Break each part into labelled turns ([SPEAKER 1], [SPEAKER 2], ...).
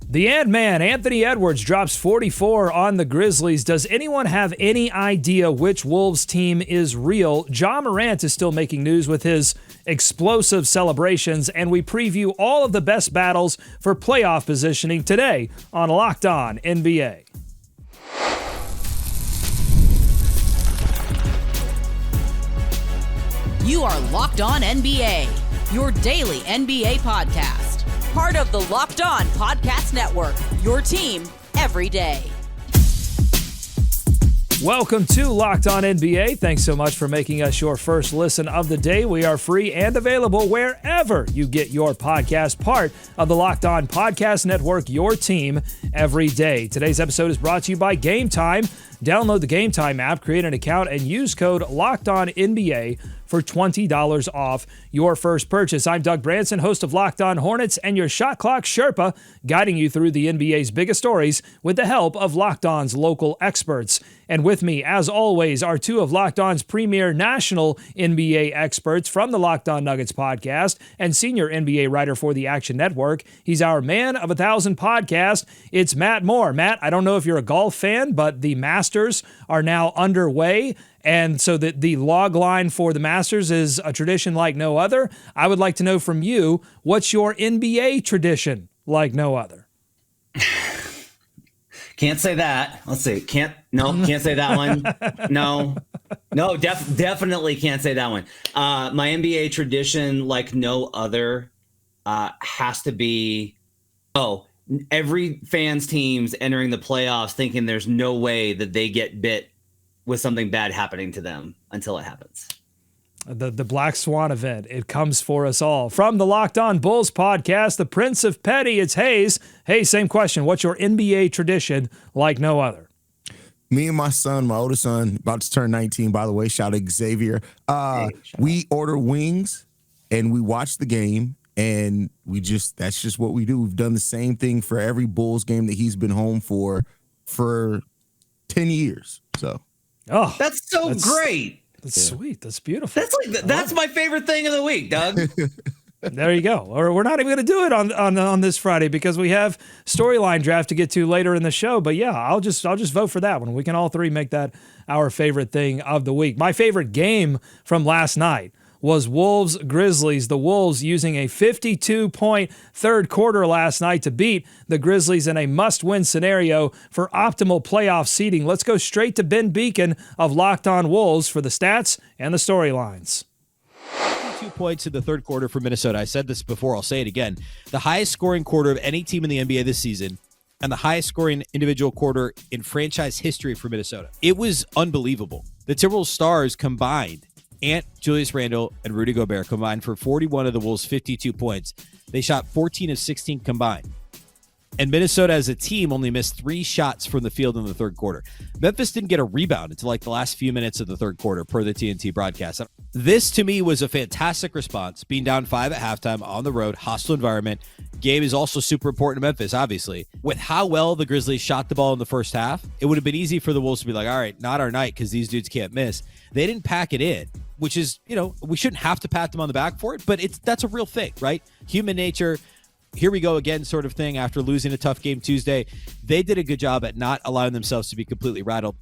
[SPEAKER 1] The Ant-Man, Anthony Edwards, drops 44 on the Grizzlies. Does anyone have any idea which Wolves team is real? Ja Morant is still making news with his explosive celebrations, and we preview all of the best battles for playoff positioning today on Locked On NBA.
[SPEAKER 2] You are Locked On NBA, your daily NBA podcast. Part of the Locked On Podcast Network, your team every day.
[SPEAKER 1] Welcome to Locked On NBA. Thanks so much for making us your first listen of the day. We are free and available wherever you get your podcast, part of the Locked On Podcast Network, your team every day. Today's episode is brought to you by Game Time. Download the Game Time app, create an account, and use code LOCKEDONNBA for $20 off your first purchase. I'm Doug Branson, host of Locked On Hornets, and your Shot Clock Sherpa, guiding you through the NBA's biggest stories with the help of Locked On's local experts. And with me, as always, are two of Locked On's premier national NBA experts from the Locked On Nuggets podcast and senior NBA writer for the Action Network. He's our man of 1,000 podcast. It's Matt Moore. Matt, I don't know if you're a golf fan, but the Masters are now underway. And so the log line for the Masters is a tradition like no other. I would like to know from you, what's your NBA tradition like no other?
[SPEAKER 3] Can't say that. Let's see. Can't say that one. No, definitely can't say that one. My NBA tradition like no other has to be, every fan's team's entering the playoffs thinking there's no way that they get bit with something bad happening to them until it happens.
[SPEAKER 1] The Black Swan event, it comes for us all. From the Locked On Bulls podcast, the Prince of Petty, it's Hayes. Hey, same question. What's your NBA tradition like no other?
[SPEAKER 4] Me and my son, my oldest son, about to turn 19, by the way, shout out Xavier. We order wings and we watch the game, and that's just what we do. We've done the same thing for every Bulls game that he's been home for 10 years. So.
[SPEAKER 3] Oh, that's great.
[SPEAKER 1] That's sweet. That's beautiful.
[SPEAKER 3] That's my favorite thing of the week, Doug.
[SPEAKER 1] There you go. Or we're not even going to do it on this Friday because we have storyline draft to get to later in the show. But yeah, I'll just vote for that one. We can all three make that our favorite thing of the week. My favorite game from last night was Wolves Grizzlies. The Wolves using a 52-point third quarter last night to beat the Grizzlies in a must-win scenario for optimal playoff seeding. Let's go straight to Ben Beacon of Locked On Wolves for the stats and the storylines.
[SPEAKER 5] 2 points in the third quarter for Minnesota. I said this before, I'll say it again. The highest scoring quarter of any team in the NBA this season, and the highest scoring individual quarter in franchise history for Minnesota. It was unbelievable. The Timberwolves stars combined, Ant, Julius Randle, and Rudy Gobert combined for 41 of the Wolves' 52 points. They shot 14 of 16 combined. And Minnesota as a team only missed 3 shots from the field in the third quarter. Memphis didn't get a rebound until like the last few minutes of the third quarter per the TNT broadcast. This to me was a fantastic response, being down 5 at halftime on the road, hostile environment. Game is also super important to Memphis, obviously. With how well the Grizzlies shot the ball in the first half, it would have been easy for the Wolves to be like, all right, not our night because these dudes can't miss. They didn't pack it in, which is, we shouldn't have to pat them on the back for it, but that's a real thing, right? Human nature. Here we go again sort of thing after losing a tough game Tuesday. They did a good job at not allowing themselves to be completely rattled.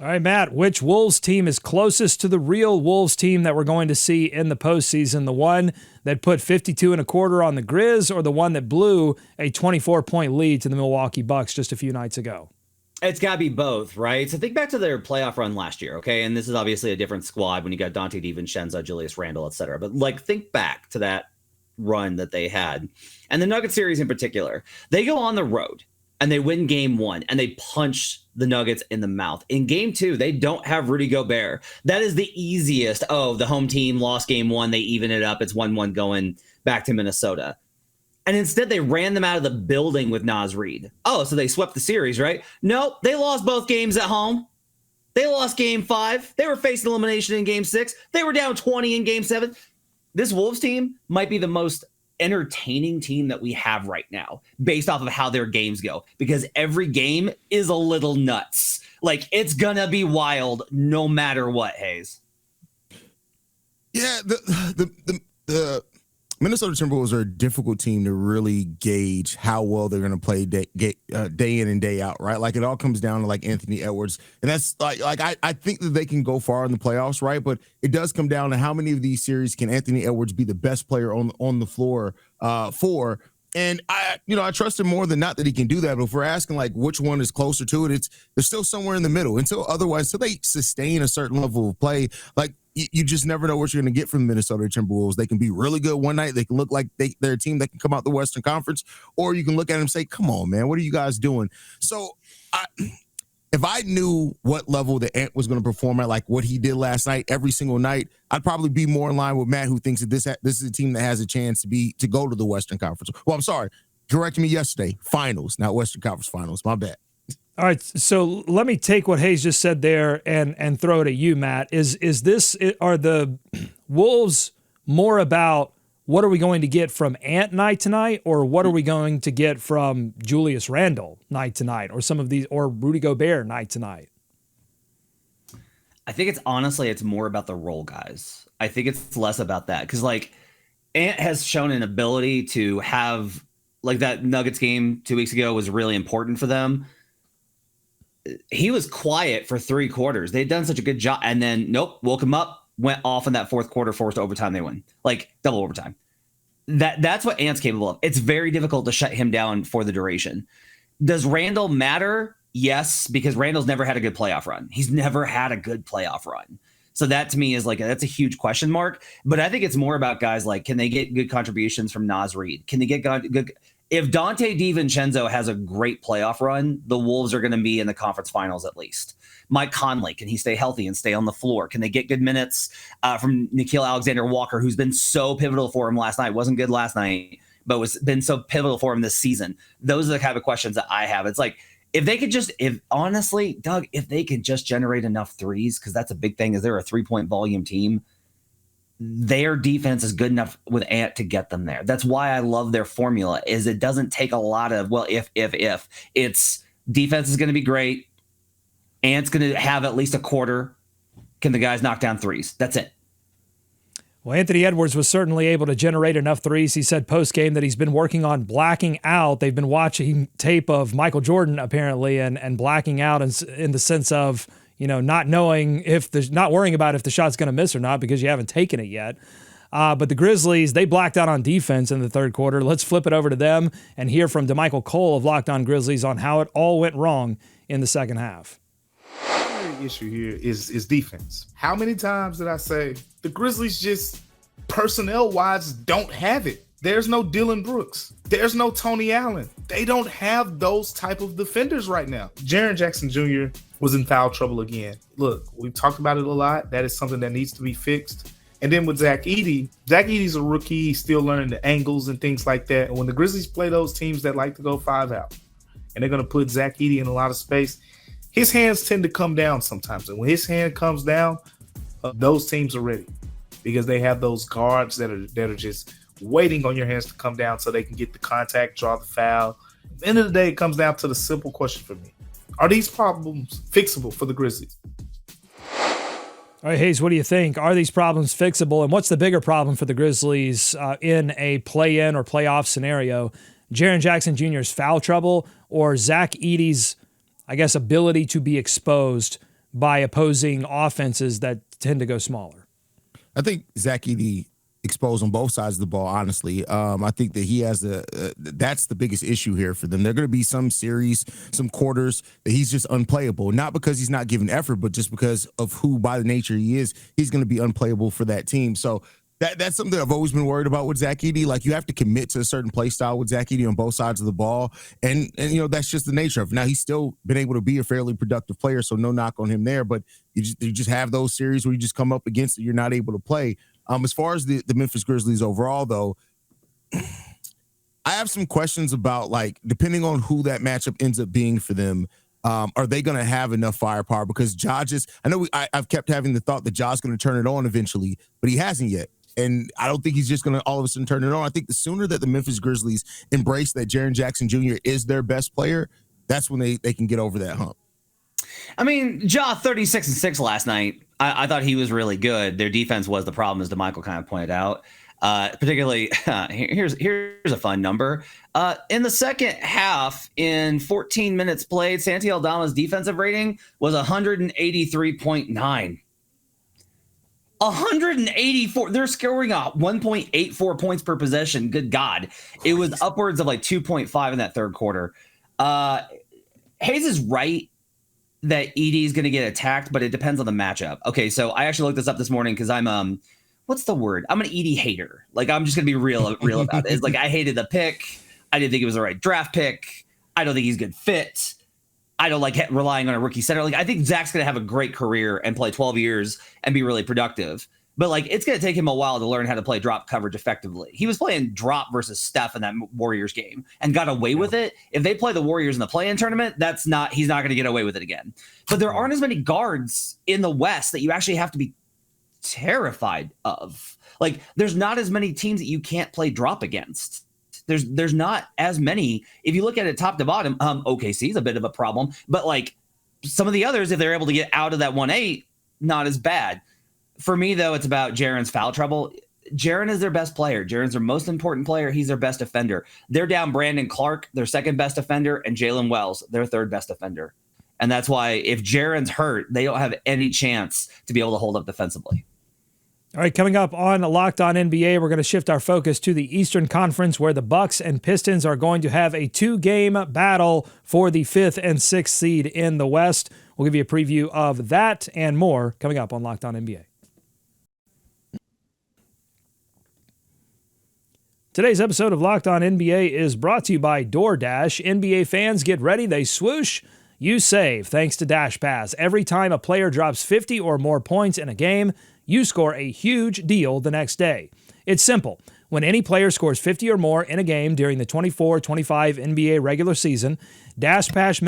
[SPEAKER 1] All right, Matt, which Wolves team is closest to the real Wolves team that we're going to see in the postseason? The one that put 52 and a quarter on the Grizz, or the one that blew a 24-point lead to the Milwaukee Bucks just a few nights ago?
[SPEAKER 3] It's got to be both, right? So think back to their playoff run last year, okay? And this is obviously a different squad when you got Dante DiVincenzo, Julius Randle, et cetera. But think back to that run that they had. And the Nuggets series in particular, they go on the road and they win game 1 and they punch the Nuggets in the mouth. In game 2, they don't have Rudy Gobert. That is the easiest. The home team lost game 1. They even it up. It's 1-1 going back to Minnesota. And instead they ran them out of the building with Naz Reid. So they swept the series, right? Nope. They lost both games at home. They lost game 5. They were facing elimination in game 6. They were down 20 in game 7. This Wolves team might be the most entertaining team that we have right now based off of how their games go, because every game is a little nuts. It's gonna be wild no matter what, Hayes.
[SPEAKER 4] Yeah, the Minnesota Timberwolves are a difficult team to really gauge how well they're going to play day in and day out, right? Like, it all comes down to, like, Anthony Edwards. And that's, I think that they can go far in the playoffs, right? But it does come down to how many of these series can Anthony Edwards be the best player on the floor for. And I trust him more than not that he can do that. But if we're asking, like, which one is closer to it, they're still somewhere in the middle. Until they sustain a certain level of play, like, you just never know what you're going to get from the Minnesota Timberwolves. They can be really good one night. They can look like they're a team that can come out the Western Conference, or you can look at them and say, come on, man, what are you guys doing? So if I knew what level the Ant was going to perform at, like what he did last night, every single night, I'd probably be more in line with Matt, who thinks that this is a team that has a chance to go to the Western Conference. Well, I'm sorry, correct me yesterday, finals, not Western Conference finals. My bad.
[SPEAKER 1] All right, so let me take what Hayes just said there and throw it at you, Matt. Are the Wolves more about what are we going to get from Ant night tonight, or what are we going to get from Julius Randle night tonight, or some of these, or Rudy Gobert night tonight?
[SPEAKER 3] I think it's more about the role guys. I think it's less about that, because, like, Ant has shown an ability to have, like, that Nuggets game 2 weeks ago was really important for them. He was quiet for 3 quarters. They'd done such a good job. And then, nope, woke him up, went off in that fourth quarter, forced overtime. They win, like double overtime. That's what Ant's capable of. It's very difficult to shut him down for the duration. Does Randall matter? Yes, because Randall's never had a good playoff run. He's never had a good playoff run. So that to me is that's a huge question mark. But I think it's more about guys like, can they get good contributions from Naz Reid? Can they get good? If Dante DiVincenzo has a great playoff run, the Wolves are going to be in the conference finals at least. Mike Conley, can he stay healthy and stay on the floor? Can they get good minutes from Nickeil Alexander-Walker, who's been so pivotal for him last night? Wasn't good last night, but been so pivotal for him this season. Those are the kind of questions that I have. It's like, if they could honestly, Doug, if they could just generate enough threes, because that's a big thing, is they're a 3-point volume team. Their defense is good enough with Ant to get them there. That's why I love their formula, is it doesn't take a lot of, well, if it's defense is going to be great. Ant's going to have at least a quarter. Can the guys knock down threes? That's it.
[SPEAKER 1] Well, Anthony Edwards was certainly able to generate enough threes. He said post-game that he's been working on blacking out. They've been watching tape of Michael Jordan, apparently, and blacking out in the sense of, not knowing not worrying about if the shot's going to miss or not because you haven't taken it yet. But the Grizzlies, they blacked out on defense in the third quarter. Let's flip it over to them and hear from DeMichael Cole of Locked On Grizzlies on how it all went wrong in the second half.
[SPEAKER 6] The issue here is defense. How many times did I say the Grizzlies just personnel-wise don't have it? There's no Dylan Brooks. There's no Tony Allen. They don't have those type of defenders right now. Jaren Jackson Jr. was in foul trouble again. Look, we've talked about it a lot. That is something that needs to be fixed. And then with Zach Edey's a rookie. He's still learning the angles and things like that. And when the Grizzlies play those teams that like to go 5 out, and they're going to put Zach Edey in a lot of space, his hands tend to come down sometimes. And when his hand comes down, those teams are ready because they have those guards that are just waiting on your hands to come down so they can get the contact, draw the foul. At the end of the day, it comes down to the simple question for me. Are these problems fixable for the Grizzlies?
[SPEAKER 1] All right, Hayes, what do you think? Are these problems fixable? And what's the bigger problem for the Grizzlies in a play-in or playoff scenario? Jaren Jackson Jr.'s foul trouble or Zach Edey's, ability to be exposed by opposing offenses that tend to go smaller?
[SPEAKER 4] I think Zach Edey exposed on both sides of the ball, honestly. I think that he has that's the biggest issue here for them. There are going to be some series, some quarters that he's just unplayable, not because he's not giving effort, but just because of who by the nature he is, he's going to be unplayable for that team. So that's something that I've always been worried about with Zach Edey. Like, you have to commit to a certain play style with Zach Edey on both sides of the ball. And that's just the nature of it. Now, he's still been able to be a fairly productive player, so no knock on him there. But you just have those series where you just come up against it, you're not able to play. As far as the Memphis Grizzlies overall, though, I have some questions about, like, depending on who that matchup ends up being for them, are they going to have enough firepower? Because Ja I've kept having the thought that Ja's going to turn it on eventually, but he hasn't yet. And I don't think he's just going to all of a sudden turn it on. I think the sooner that the Memphis Grizzlies embrace that Jaren Jackson Jr. is their best player, that's when they can get over that hump.
[SPEAKER 3] I mean, Ja 36-6 last night. I thought he was really good. Their defense was the problem, as DeMichael kind of pointed out. Particularly, here's a fun number. In the second half, in 14 minutes played, Santi Aldama's defensive rating was 183.9. 184. They're scoring 1.84 points per possession. Good God. It was upwards of like 2.5 in that third quarter. Hayes is right that ED is going to get attacked, but it depends on the matchup. Okay, so I actually looked this up this morning because I'm what's the word? I'm an ED hater. Like, I'm just going to be real about it. It's like, I hated the pick. I didn't think it was the right draft pick. I don't think he's a good fit. I don't like relying on a rookie center. Like, I think Zach's going to have a great career and play 12 years and be really productive. But, like, it's going to take him a while to learn how to play drop coverage effectively. He was playing drop versus Steph in that Warriors game and got away with it. If they play the Warriors in the play-in tournament, he's not going to get away with it again. But there aren't as many guards in the West that you actually have to be terrified of. Like, there's not as many teams that you can't play drop against. There's not as many. If you look at it top to bottom, OKC is a bit of a problem, but like some of the others, if they're able to get out of that 1-8, not as bad. For me, though, it's about Jaren's foul trouble. Jaren is their best player. Jaren's their most important player. He's their best defender. They're down Brandon Clark, their second best defender, and Jalen Wells, their third best defender. And that's why if Jaren's hurt, they don't have any chance to be able to hold up defensively.
[SPEAKER 1] All right, coming up on Locked On NBA, we're going to shift our focus to the Eastern Conference, where the Bucks and Pistons are going to have a 2-game battle for the 5th and 6th seed in the West. We'll give you a preview of that and more coming up on Locked On NBA. Today's episode of Locked On NBA is brought to you by DoorDash. NBA fans, get ready. They swoosh. You save thanks to Dash Pass. Every time a player drops 50 or more points in a game, you score a huge deal the next day. It's simple. When any player scores 50 or more in a game during the 24-25 NBA regular season, Dash Pass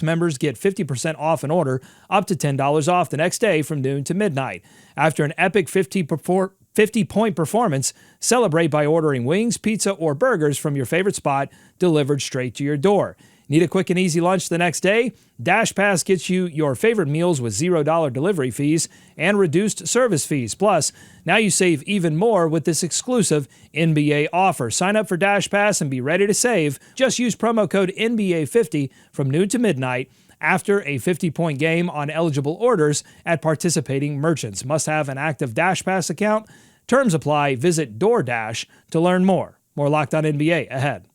[SPEAKER 1] members get 50% off an order, up to $10 off the next day from noon to midnight. After an epic 50-point performance, celebrate by ordering wings, pizza, or burgers from your favorite spot delivered straight to your door. Need a quick and easy lunch the next day? Dash Pass gets you your favorite meals with $0 delivery fees and reduced service fees. Plus, now you save even more with this exclusive NBA offer. Sign up for Dash Pass and be ready to save. Just use promo code NBA50 from noon to midnight after a 50-point game on eligible orders at participating merchants. Must have an active Dash Pass account. Terms apply. Visit DoorDash to learn more. More Locked On NBA ahead.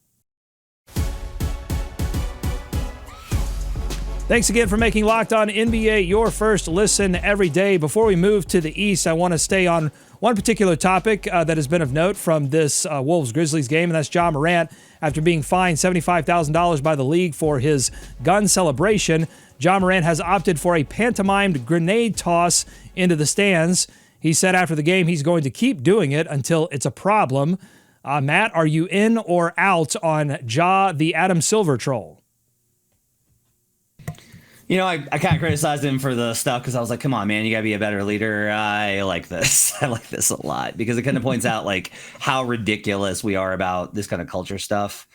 [SPEAKER 1] Thanks again for making Locked On NBA your first listen every day. Before we move to the East, I want to stay on one particular topic that has been of note from this Wolves-Grizzlies game, and that's Ja Morant. After being fined $75,000 by the league for his gun celebration, Ja Morant has opted for a pantomimed grenade toss into the stands. He said after the game he's going to keep doing it until it's a problem. Matt, are you in or out on Ja the Adam Silver troll?
[SPEAKER 3] You know, I kind of criticized him for the stuff because I was like, come on, man, you got to be a better leader. I like this. I like this a lot because it kind of points out like how ridiculous we are about this kind of culture stuff.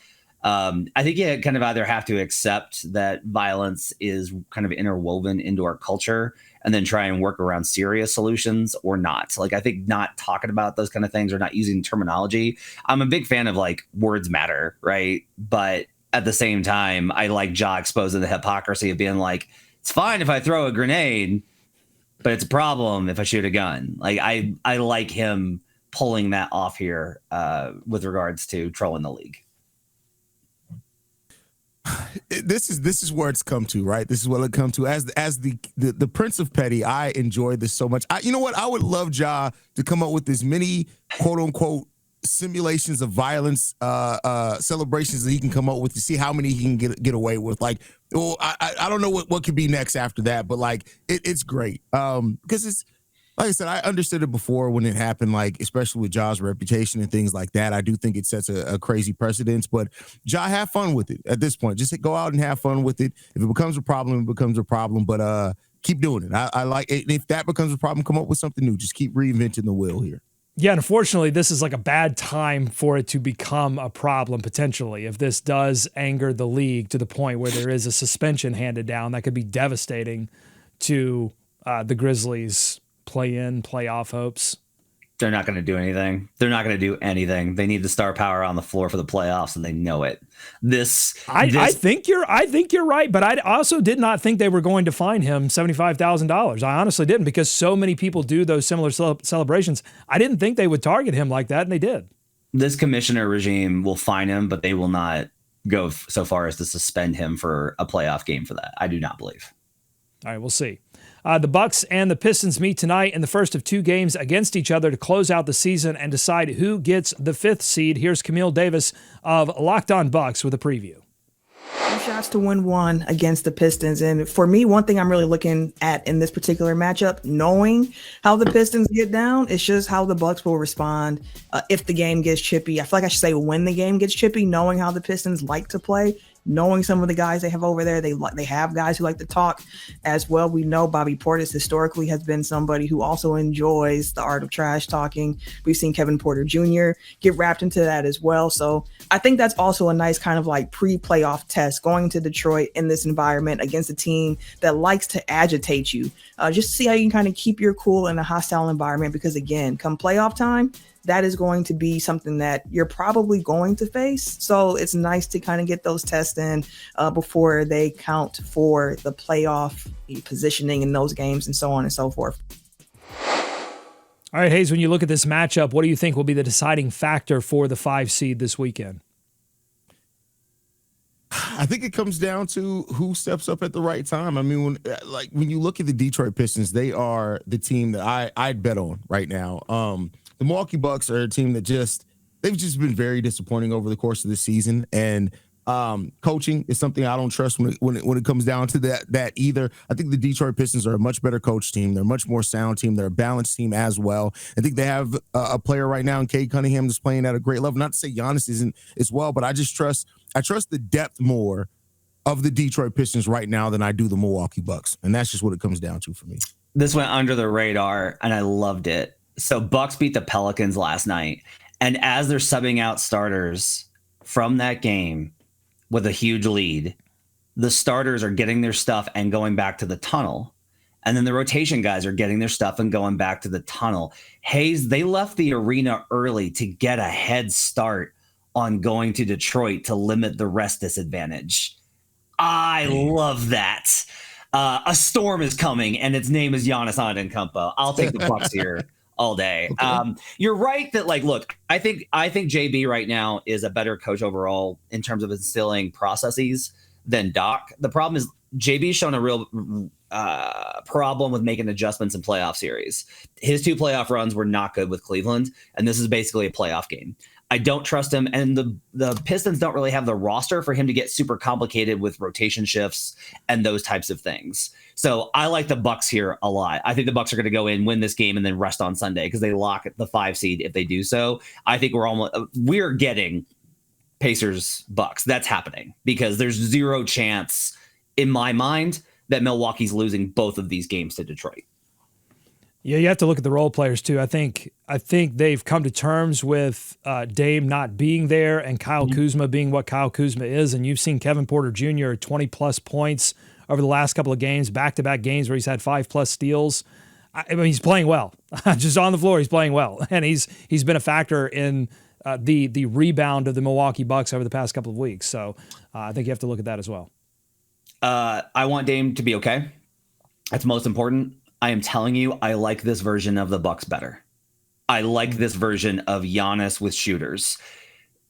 [SPEAKER 3] I think you kind of either have to accept that violence is kind of interwoven into our culture and then try and work around serious solutions or not. Like, I think not talking about those kind of things or not using terminology. I'm a big fan of like words matter, right? But at the same time, I like Ja exposing the hypocrisy of being like, it's fine if I throw a grenade, but it's a problem if I shoot a gun. Like I like him pulling that off here with regards to trolling the league.
[SPEAKER 4] This is where it's come to, right? This is what it come to. As the Prince of Petty, I enjoy this so much. You know what? I would love Ja to come up with as many quote unquote simulations of violence, celebrations that he can come up with to see how many he can get away with. Like, well, I don't know what could be next after that, but like it's great because it's like I said, I understood it before when it happened, like especially with Ja's reputation and things like that. I do think it sets a crazy precedence, but Ja, have fun with it at this point. Just go out and have fun with it. If it becomes a problem, it becomes a problem, but keep doing it. I like it. If that becomes a problem, come up with something new. Just keep reinventing the wheel here.
[SPEAKER 1] Yeah, unfortunately, this is like a bad time for it to become a problem, potentially. If this does anger the league to the point where there is a suspension handed down, that could be devastating to the Grizzlies' play-in, playoff hopes.
[SPEAKER 3] They're not going to do anything. They're not going to do anything. They need the star power on the floor for the playoffs, and they know it.
[SPEAKER 1] I think you're right, but I also did not think they were going to fine him $75,000. I honestly didn't, because so many people do those similar celebrations. I didn't think they would target him like that, and they did. This
[SPEAKER 3] commissioner regime will fine him, but they will not go so far as to suspend him for a playoff game for that. I do not believe.
[SPEAKER 1] All right, we'll see. The Bucks and the Pistons meet tonight in the first of 2 games against each other to close out the season and decide who gets the 5th seed. Here's Camille Davis of Locked On Bucks with a preview.
[SPEAKER 7] 2 shots to win 1 against the Pistons. And for me, one thing I'm really looking at in this particular matchup, knowing how the Pistons get down, it's just how the Bucks will respond if the game gets chippy. I feel like I should say when the game gets chippy, knowing how the Pistons like to play. Knowing some of the guys they have over there, they have guys who like to talk as well. We know Bobby Portis historically has been somebody who also enjoys the art of trash talking. We've seen Kevin Porter Jr. get wrapped into that as well. So I think that's also a nice kind of like pre-playoff test, going to Detroit in this environment against a team that likes to agitate you. Just to see how you can kind of keep your cool in a hostile environment, because again, come playoff time, that is going to be something that you're probably going to face. So it's nice to kind of get those tests in before they count for the playoff positioning in those games and so on and so forth.
[SPEAKER 1] All right, Hayes, when you look at this matchup, what do you think will be the deciding factor for the 5 seed this weekend?
[SPEAKER 4] I think it comes down to who steps up at the right time. I mean, when you look at the Detroit Pistons, they are the team that I'd bet on right now. The Milwaukee Bucks are a team that they've just been very disappointing over the course of the season. And coaching is something I don't trust when it comes down to that either. I think the Detroit Pistons are a much better coach team. They're a much more sound team. They're a balanced team as well. I think they have a player right now in Cade Cunningham that's playing at a great level. Not to say Giannis isn't as well, but I trust the depth more of the Detroit Pistons right now than I do the Milwaukee Bucks. And that's just what it comes down to for me.
[SPEAKER 3] This went under the radar, and I loved it. So Bucks beat the Pelicans last night, and as they're subbing out starters from that game with a huge lead, the starters are getting their stuff and going back to the tunnel. And then the rotation guys are getting their stuff and going back to the tunnel. Hayes, they left the arena early to get a head start on going to Detroit to limit the rest disadvantage. I love that. A storm is coming, and its name is Giannis Antetokounmpo. I'll take the Bucks here all day. Okay. You're right that, look, I think JB right now is a better coach overall in terms of instilling processes than Doc. The problem is JB's shown a real problem with making adjustments in playoff series. His 2 playoff runs were not good with Cleveland, and this is basically a playoff game. I don't trust him, and the Pistons don't really have the roster for him to get super complicated with rotation shifts and those types of things. So I like the Bucks here a lot. I think the Bucks are going to go in, win this game, and then rest on Sunday because they lock the 5 seed if they do so. I think we're getting Pacers Bucks. That's happening because there's 0 chance in my mind that Milwaukee's losing both of these games to Detroit.
[SPEAKER 1] Yeah, you have to look at the role players too. I think they've come to terms with Dame not being there and Kyle Kuzma being what Kyle Kuzma is. And you've seen Kevin Porter Jr. 20-plus points over the last couple of games, back-to-back games where he's had 5+ steals. I mean, he's playing well. Just on the floor, he's playing well, and he's been a factor in the rebound of the Milwaukee Bucks over the past couple of weeks. So I think you have to look at that as well.
[SPEAKER 3] I want Dame to be okay. That's most important. I am telling you, I like this version of the Bucks better. I like this version of Giannis with shooters.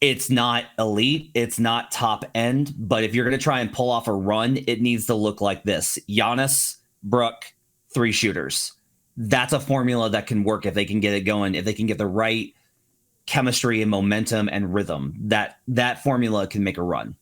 [SPEAKER 3] It's not elite. It's not top end. But if you're going to try and pull off a run, it needs to look like this. Giannis, Brook, 3 shooters. That's a formula that can work if they can get it going, if they can get the right chemistry and momentum and rhythm. That formula can make a run.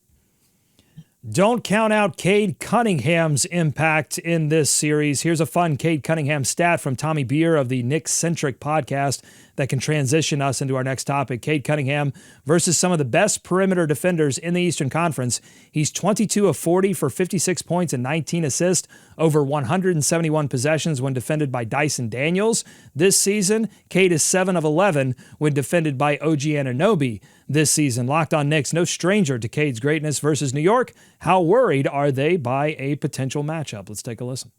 [SPEAKER 1] Don't count out Cade Cunningham's impact in this series. Here's a fun Cade Cunningham stat from Tommy Beer of the Knicks-centric podcast that can transition us into our next topic. Cade Cunningham versus some of the best perimeter defenders in the Eastern Conference. He's 22 of 40 for 56 points and 19 assists over 171 possessions when defended by Dyson Daniels. This season, Cade is 7 of 11 when defended by OG Anunoby. This season, Locked On Knicks, no stranger to Cade's greatness versus New York. How worried are they by a potential matchup? Let's take a listen.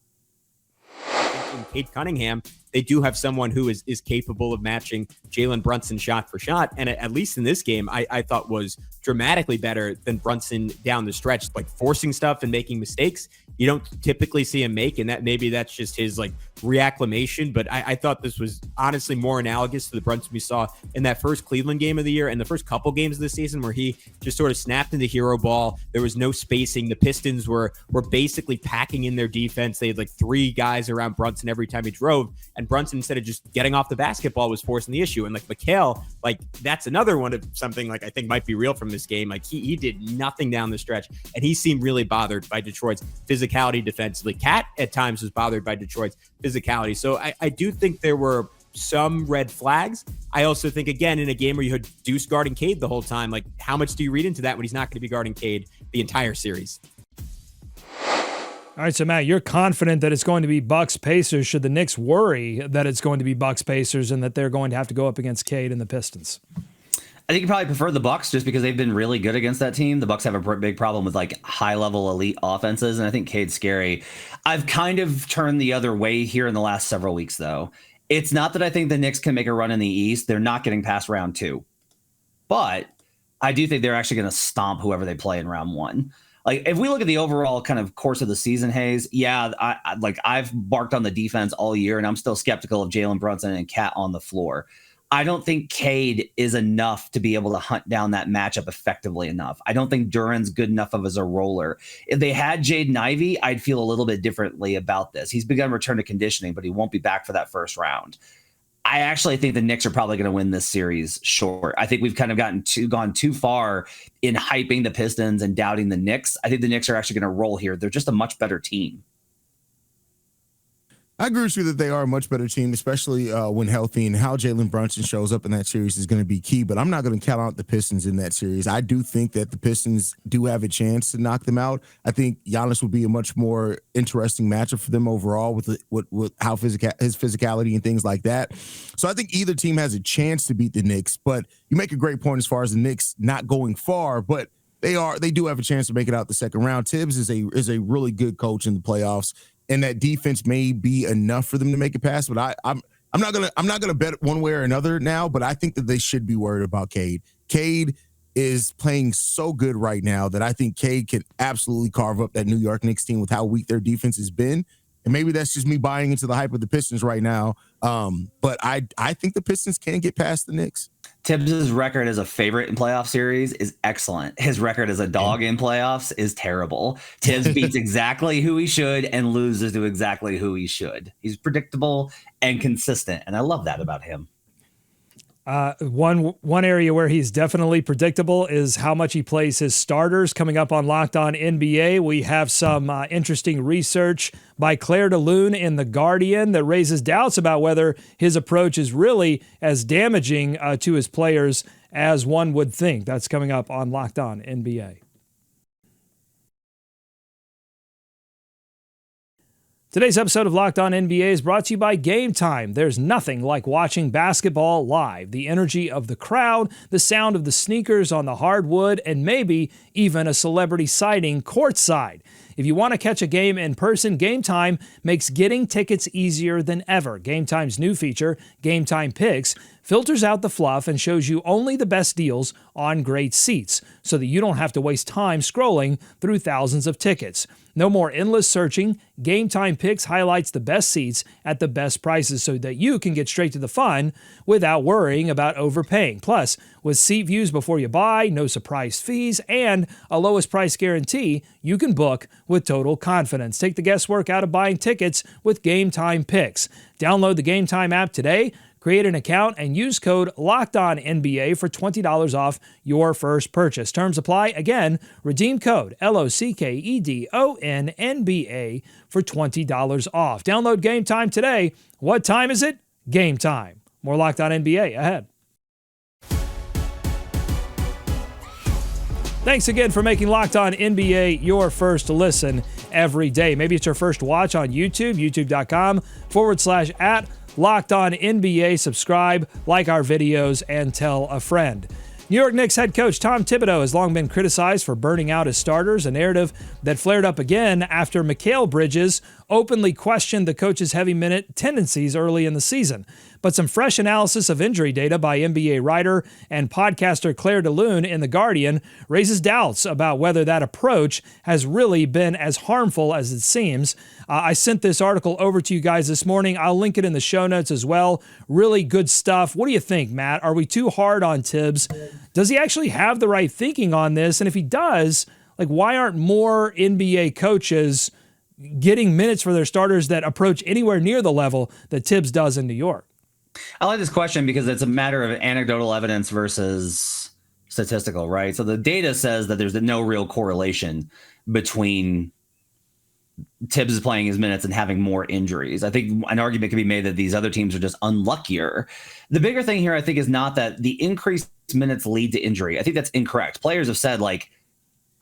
[SPEAKER 8] Cade Cunningham they do have someone who is capable of matching Jalen Brunson shot for shot. And at least in this game, I thought was dramatically better than Brunson down the stretch, like forcing stuff and making mistakes you don't typically see him make. And that maybe that's just his like reacclimation. But I thought this was honestly more analogous to the Brunson we saw in that first Cleveland game of the year and the first couple games of the season, where he just sort of snapped into hero ball. There was no spacing. The Pistons were basically packing in their defense. They had like 3 guys around Brunson every time he drove, and Brunson, instead of just getting off the basketball, was forcing the issue. And like Mikal, like that's another one of something like I think might be real from this game. Like he did nothing down the stretch, and he seemed really bothered by Detroit's physicality defensively. Cat at times was bothered by Detroit's physicality. So I do think there were some red flags. I also think, again, in a game where you had Deuce guarding Cade the whole time, like how much do you read into that when he's not going to be guarding Cade the entire series?
[SPEAKER 1] All right, so Matt, you're confident that it's going to be Bucks Pacers. Should the Knicks worry that it's going to be Bucks Pacers and that they're going to have to go up against Cade and the Pistons?
[SPEAKER 3] I think you probably prefer the Bucks just because they've been really good against that team. The Bucks have a big problem with like high-level elite offenses, and I think Cade's scary. I've kind of turned the other way here in the last several weeks, though. It's not that I think the Knicks can make a run in the East. They're not getting past round 2. But I do think they're actually going to stomp whoever they play in round 1. Like, if we look at the overall kind of course of the season, Hayes, yeah, I've barked on the defense all year, and I'm still skeptical of Jalen Brunson and Cat on the floor. I don't think Cade is enough to be able to hunt down that matchup effectively enough. I don't think Duran's good enough of as a roller. If they had Jaden Ivey, I'd feel a little bit differently about this. He's begun return to conditioning, but he won't be back for that first round. I actually think the Knicks are probably going to win this series short. I think we've kind of gone too far in hyping the Pistons and doubting the Knicks. I think the Knicks are actually going to roll here. They're just a much better team.
[SPEAKER 4] I agree with you that they are a much better team, especially when healthy, and how Jalen Brunson shows up in that series is going to be key. But I'm not going to count out the Pistons in that series. I do think that the Pistons do have a chance to knock them out. I think Giannis will be a much more interesting matchup for them overall with how his physicality and things like that. So I think either team has a chance to beat the Knicks. But you make a great point as far as the Knicks not going far, but they do have a chance to make it out the second round. Tibbs is a really good coach in the playoffs, and that defense may be enough for them to make it past. But I'm not gonna bet one way or another now. But I think that they should be worried about Cade. Cade is playing so good right now that I think Cade can absolutely carve up that New York Knicks team with how weak their defense has been. And maybe that's just me buying into the hype of the Pistons right now. But I think the Pistons can get past the Knicks.
[SPEAKER 3] Tibbs' record as a favorite in playoff series is excellent. His record as a dog in playoffs is terrible. Tibbs beats exactly who he should and loses to exactly who he should. He's predictable and consistent, and I love that about him.
[SPEAKER 1] One area where he's definitely predictable is how much he plays his starters. Coming up on Locked On NBA, we have some interesting research by Claire De Lune in The Guardian that raises doubts about whether his approach is really as damaging to his players as one would think. That's coming up on Locked On NBA. Today's episode of Locked On NBA is brought to you by Game Time. There's nothing like watching basketball live. The energy of the crowd, the sound of the sneakers on the hardwood, and maybe even a celebrity sighting courtside. If you want to catch a game in person, Game Time makes getting tickets easier than ever. Game Time's new feature, Game Time Picks, filters out the fluff and shows you only the best deals on great seats so that you don't have to waste time scrolling through thousands of tickets. No more endless searching. Game Time Picks highlights the best seats at the best prices so that you can get straight to the fun without worrying about overpaying. Plus, with seat views before you buy, no surprise fees, and a lowest price guarantee, you can book with total confidence. Take the guesswork out of buying tickets with Game Time Picks. Download the Game Time app today. Create an account and use code LOCKEDONNBA for $20 off your first purchase. Terms apply. Again, redeem code LOCKEDONNBA for $20 off. Download Game Time today. What time is it? Game time. More Locked On NBA ahead. Thanks again for making Locked On NBA your first listen every day. Maybe it's your first watch on YouTube, youtube.com/@ Locked On NBA. Subscribe, like our videos, and tell a friend. New York Knicks head coach Tom Thibodeau has long been criticized for burning out his starters, a narrative that flared up again after Mikal Bridges openly questioned the coach's heavy minute tendencies early in the season. But some fresh analysis of injury data by NBA writer and podcaster Claire De Lune in The Guardian raises doubts about whether that approach has really been as harmful as it seems. I sent this article over to you guys this morning. I'll link it in the show notes as well. Really good stuff. What do you think, Matt? Are we too hard on Tibbs? Does he actually have the right thinking on this? And if he does, like, why aren't more NBA coaches getting minutes for their starters that approach anywhere near the level that Tibbs does in New York?
[SPEAKER 3] I like this question because it's a matter of anecdotal evidence versus statistical, right? So the data says that there's no real correlation between Tibbs playing his minutes and having more injuries. I think an argument can be made that these other teams are just unluckier. The bigger thing here, I think, is not that the increased minutes lead to injury. I think that's incorrect. Players have said, like,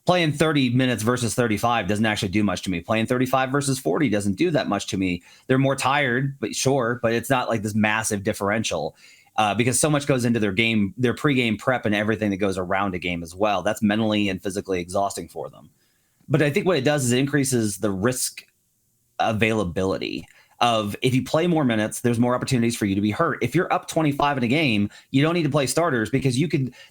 [SPEAKER 3] playing 30 minutes versus 35 doesn't actually do much to me. Playing 35 versus 40 doesn't do that much to me. They're more tired, but sure, but it's not like this massive differential because so much goes into their game, their pregame prep and everything that goes around a game as well. That's mentally and physically exhausting for them. But I think what it does is it increases the risk availability of if you play more minutes, there's more opportunities for you to be hurt. If you're up 25 in a game, you don't need to play starters because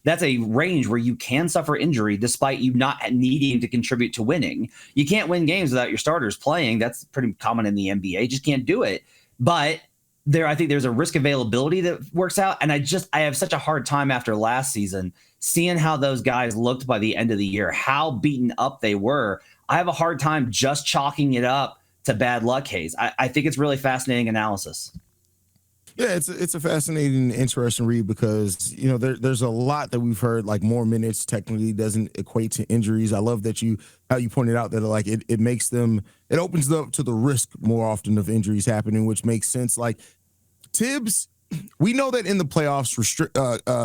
[SPEAKER 3] that's a range where you can suffer injury despite you not needing to contribute to winning. You can't win games without your starters playing. That's pretty common in the NBA. You just can't do it. But I think there's a risk availability that works out. And I have such a hard time after last season, seeing how those guys looked by the end of the year, how beaten up they were. I have a hard time just chalking it up to bad luck, Hayes. I think it's really fascinating analysis.
[SPEAKER 4] Yeah, it's a fascinating, interesting read because, you know, there's a lot that we've heard, like more minutes technically doesn't equate to injuries. I love that how you pointed out that like it makes them, it opens up to the risk more often of injuries happening, which makes sense. Like Tibbs, we know that in the playoffs,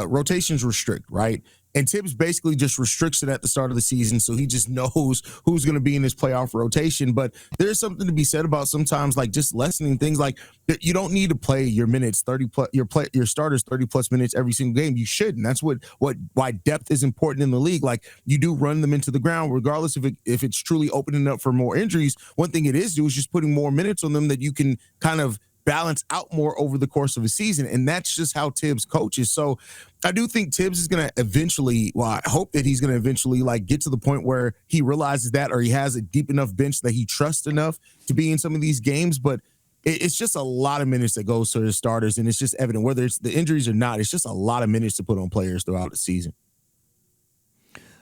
[SPEAKER 4] rotations restrict, right? And Tibbs basically just restricts it at the start of the season, so he just knows who's going to be in his playoff rotation. But there's something to be said about sometimes like just lessening things. Like you don't need to play your minutes 30 plus your starters 30 plus minutes every single game. You shouldn't. That's why depth is important in the league. Like you do run them into the ground, regardless if it's truly opening up for more injuries. One thing it is just putting more minutes on them that you can kind of balance out more over the course of a season. And that's just how Tibbs coaches. So I do think Tibbs is going to eventually, I hope that he's going to eventually like get to the point where he realizes that, or he has a deep enough bench that he trusts enough to be in some of these games. But it's just a lot of minutes that goes to his starters. And it's just evident whether it's the injuries or not, it's just a lot of minutes to put on players throughout the season.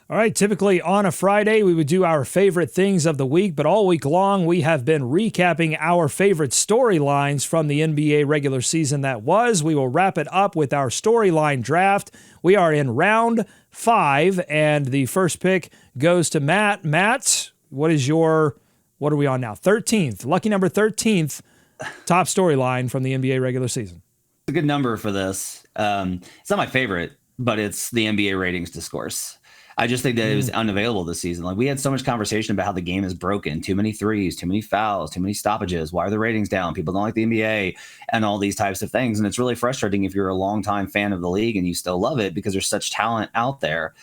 [SPEAKER 1] All right, typically on a Friday, we would do our favorite things of the week, but all week long, we have been recapping our favorite storylines from the NBA regular season that was. We will wrap it up with our storyline draft. We are in round 5, and the first pick goes to Matt. Matt, what are we on now? 13th, lucky number 13th, top storyline from the NBA regular season.
[SPEAKER 3] It's a good number for this. It's not my favorite, but it's the NBA ratings discourse. I just think that it was unavailable this season. Like we had so much conversation about how the game is broken, too many threes, too many fouls, too many stoppages. Why are the ratings down? People don't like the NBA and all these types of things. And it's really frustrating if you're a longtime fan of the league and you still love it because there's such talent out there.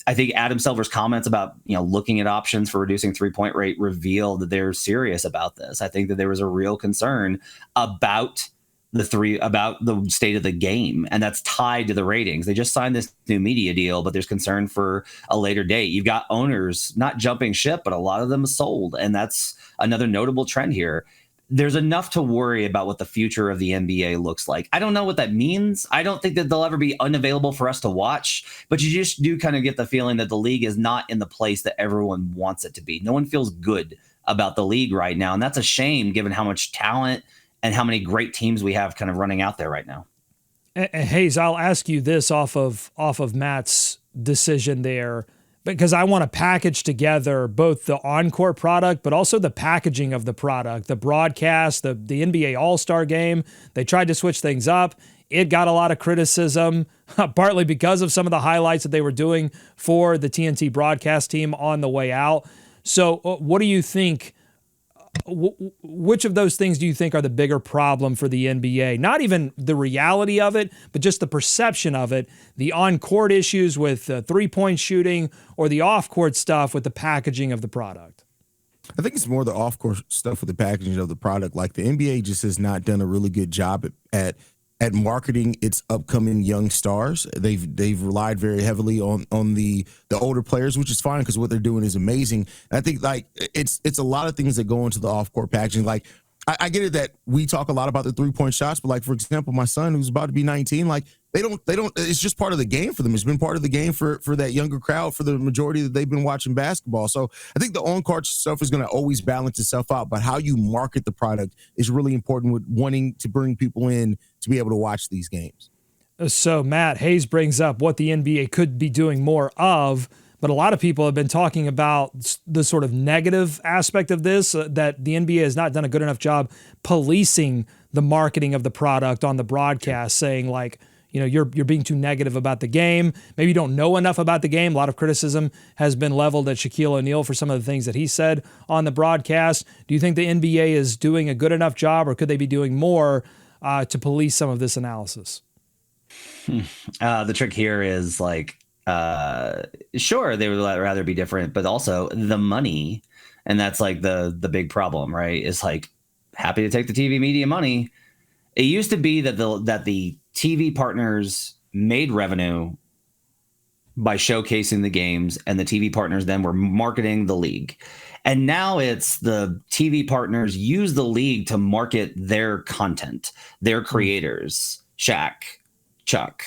[SPEAKER 3] I think Adam Silver's comments about, looking at options for reducing 3-point rate revealed that they're serious about this. I think that there was a real concern about the state of the game, and that's tied to the ratings. They just signed this new media deal, but there's concern for a later date. You've got owners not jumping ship, but a lot of them sold, and that's another notable trend here. There's enough to worry about what the future of the NBA looks like. I don't know what that means. I don't think that they'll ever be unavailable for us to watch, but you just do kind of get the feeling that the league is not in the place that everyone wants it to be. No one feels good about the league right now, and that's a shame given how much talent and how many great teams we have kind of running out there right now.
[SPEAKER 1] And Hayes, I'll ask you this off of Matt's decision there, because I want to package together both the on-court product, but also the packaging of the product, the broadcast, the NBA All-Star Game. They tried to switch things up. It got a lot of criticism, partly because of some of the highlights that they were doing for the TNT broadcast team on the way out. So what do you think? Which of those things do you think are the bigger problem for the NBA? Not even the reality of it, but just the perception of it, the on-court issues with three-point shooting or the off-court stuff with the packaging of the product?
[SPEAKER 4] I think it's more the off-court stuff with the packaging of the product. Like the NBA just has not done a really good job at marketing its upcoming young stars. They've relied very heavily on the older players, which is fine because what they're doing is amazing. And I think like it's a lot of things that go into the off-court packaging. Like I get it that we talk a lot about the 3-point shots, but like for example, my son who's about to be 19, like they don't. It's just part of the game for them. It's been part of the game for that younger crowd for the majority that they've been watching basketball. So I think the on-court stuff is going to always balance itself out, but how you market the product is really important with wanting to bring people in to be able to watch these games.
[SPEAKER 1] So Matt Hayes brings up what the NBA could be doing more of, but a lot of people have been talking about the sort of negative aspect of this, that the NBA has not done a good enough job policing the marketing of the product on the broadcast, saying like, you know, you're being too negative about the game. Maybe you don't know enough about the game. A lot of criticism has been leveled at Shaquille O'Neal for some of the things that he said on the broadcast. Do you think the NBA is doing a good enough job, or could they be doing more to police some of this analysis?
[SPEAKER 3] The trick here is like, sure, they would rather be different, but also the money. And that's like the big problem, right? Is like happy to take the TV media money. It used to be that the TV partners made revenue by showcasing the games, and the TV partners then were marketing the league. And now it's the TV partners use the league to market their content, their creators. Shaq, Chuck,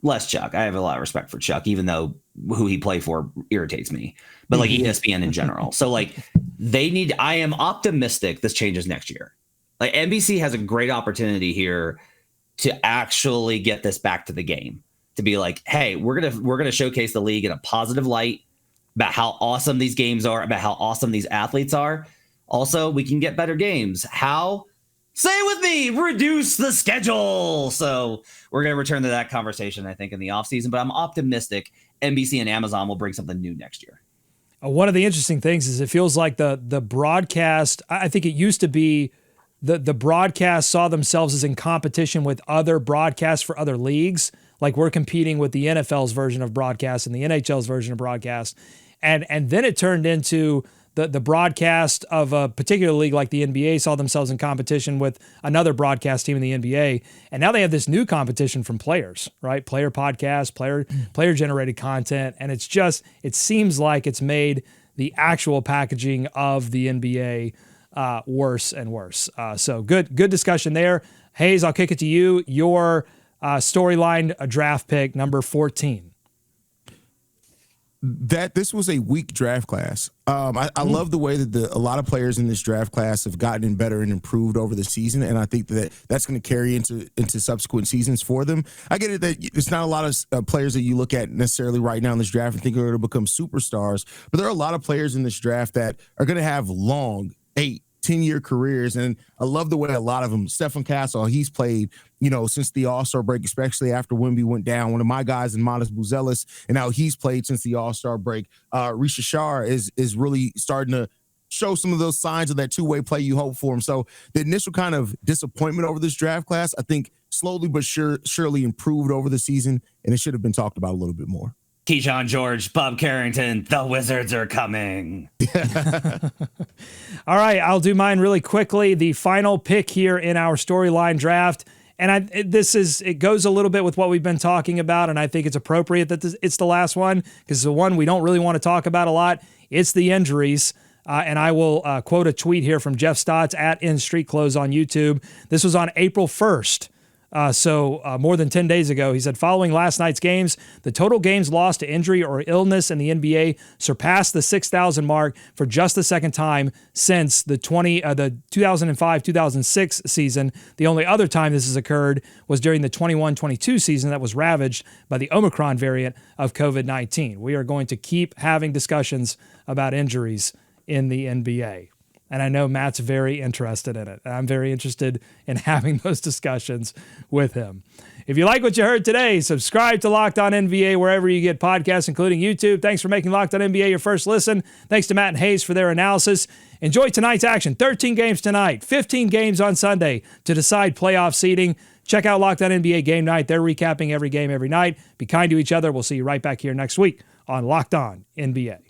[SPEAKER 3] less Chuck. I have a lot of respect for Chuck, even though who he played for irritates me, but like ESPN in general. So like I am optimistic this changes next year. Like NBC has a great opportunity here to actually get this back to the game, to be like, hey, we're going to showcase the league in a positive light about how awesome these games are, about how awesome these athletes are. Also, we can get better games. How? Say it with me, reduce the schedule. So we're going to return to that conversation, I think, in the offseason, but I'm optimistic NBC and Amazon will bring something new next year.
[SPEAKER 1] One of the interesting things is it feels like the broadcast, I think it used to be the broadcast saw themselves as in competition with other broadcasts for other leagues. Like we're competing with the NFL's version of broadcast and the NHL's version of broadcast. And then it turned into the broadcast of a particular league like the NBA saw themselves in competition with another broadcast team in the NBA. And now they have this new competition from players, right? Player podcasts, player generated content. And it seems like it's made the actual packaging of the NBA worse and worse. So good discussion there. Hayes, I'll kick it to you. Your storyline draft pick, number 14.
[SPEAKER 4] That this was a weak draft class. I love the way that a lot of players in this draft class have gotten better and improved over the season, and I think that's going to carry into subsequent seasons for them. I get it that it's not a lot of players that you look at necessarily right now in this draft and think are going to become superstars, but there are a lot of players in this draft that are going to have long 8-10-year careers, and I love the way a lot of them. Stephen Castle, he's played, since the All-Star break, especially after Wemby went down. One of my guys, Modest Buzelis, and now he's played since the All-Star break. Risha Shar is really starting to show some of those signs of that two-way play you hope for him. So the initial kind of disappointment over this draft class, I think slowly but surely improved over the season, and it should have been talked about a little bit more.
[SPEAKER 3] Keyshawn George, Bob Carrington, the Wizards are coming.
[SPEAKER 1] All right, I'll do mine really quickly. The final pick here in our storyline draft. And it goes a little bit with what we've been talking about, and I think it's appropriate that it's the last one because it's the one we don't really want to talk about a lot. It's the injuries. And I will quote a tweet here from Jeff Stotts at In Street Clothes on YouTube. This was on April 1st. So more than 10 days ago, he said, following last night's games, the total games lost to injury or illness in the NBA surpassed the 6,000 mark for just the second time since the 2005-2006 season. The only other time this has occurred was during the 21-22 season that was ravaged by the Omicron variant of COVID-19. We are going to keep having discussions about injuries in the NBA. And I know Matt's very interested in it. I'm very interested in having those discussions with him. If you like what you heard today, subscribe to Locked On NBA wherever you get podcasts, including YouTube. Thanks for making Locked On NBA your first listen. Thanks to Matt and Hayes for their analysis. Enjoy tonight's action. 13 games tonight, 15 games on Sunday to decide playoff seeding. Check out Locked On NBA Game Night. They're recapping every game every night. Be kind to each other. We'll see you right back here next week on Locked On NBA.